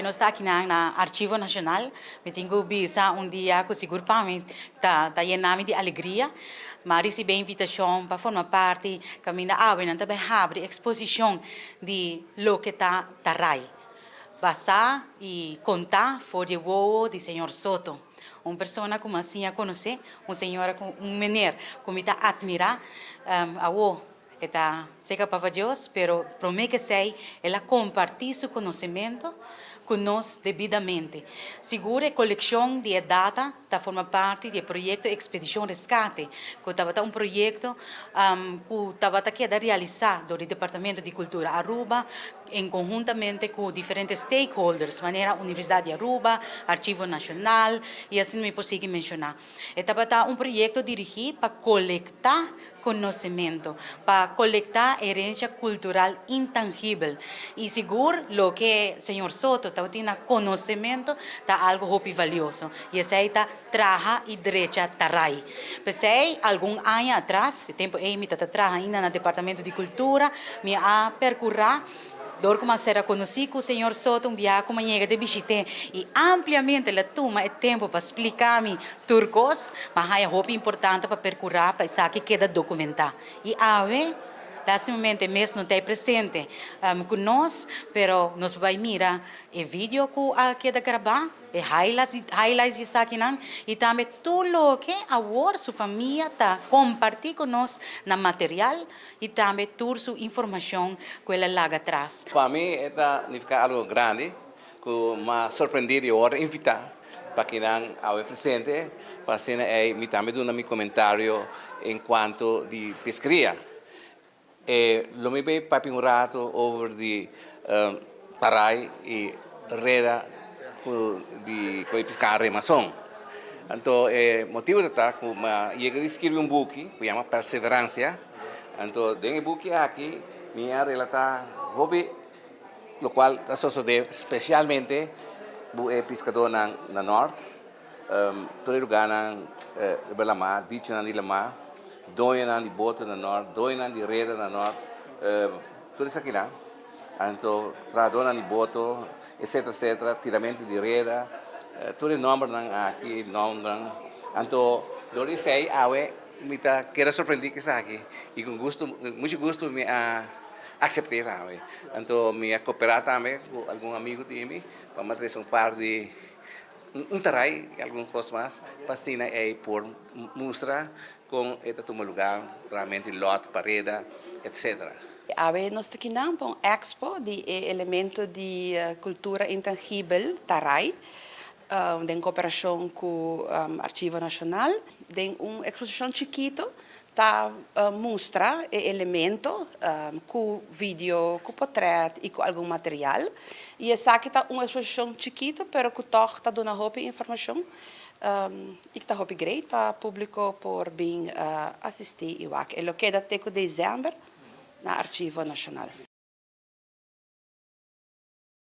Nós está aqui na Arquivo Nacional, me tenho bisa dia que seguro para mim tá nome de alegria, mas recebi a invitação para formar parte caminho da não também abre exposição de lo que tá rai. Passar e contar foi o voo de Senhor Soto. Uma pessoa como assim a conhecer, uma senhora com menino como está admirar a o está seca para Deus, pero promete que sei ela compartir seu conhecimento conosco devidamente. Segura a coleção de data da forma parte do projeto Expedição Rescate, que estava um projeto que estava aqui a realizar do Departamento de Cultura Aruba, em conjuntamente com diferentes stakeholders, maneira Universidade de Aruba, Arquivo Nacional, e assim me posso mencionar. Estava um projeto dirigido para coletar conhecimento, para coletar herência cultural intangível. E seguro, lo que o senhor Soto está tendo conhecimento, está algo muito valioso. E essa está traja e direita tarai. Pensei, algum ano atrás, tempo eu me trabalhando ainda no Departamento de Cultura, me a percorrer Dor como será conhecido o senhor Soto, viaja como chega de visita e ampliamente ele toma o tempo para explicar-me turcos, mas é muito importante para percorrer, para saber que queda documentar. E lastimamente mesmo não está presente conosco, pero nós vamos mirar o vídeo que queda gravar, e highlights de Sakinan, e também tudo o que agora sua família está compartilhando conosco no material e também toda sua informação que ela larga atrás. Para mim, significa algo grande, que me surpreendeu agora invitar para que não ao presente, para cena me também dar meu comentário enquanto de pescaria. Lo me veio para um rato over de parai e reda de pescar remação. Então, o motivo de estar com eu escrevi book que chama Perseverança. Então, dentro do book aqui, minha relata hobby, o qual sucede especialmente o pescador na norte, todo lugar na Belamar, dicho na Ilamar, doinan de bote na norte, doinan de rede na norte, tudo isso aqui lá. Então, tradona de bote, etc, tiramento de rede, todo o nome aqui, nome. Então, do que sei, me quero surpreender que está aqui e com muito gosto me aceitei também. Então, me cooperar também com algum amigo de mim para trazer par de tarai, alguns coisas para cima por mostrar com este lugar realmente lot, parede, etc. Nós aqui na expo de elemento de cultura intangível tarai, em cooperação com o Arquivo Nacional, tem uma exposição chiquito tá mostra elemento com vídeo, com portrait e com algum material. E essa aqui tá uma exposição chiquita, pero que toch tá dando roupa informação. E que tá roupa great, tá público por bem assistir e o que é até com dezembro na Arquivo Nacional.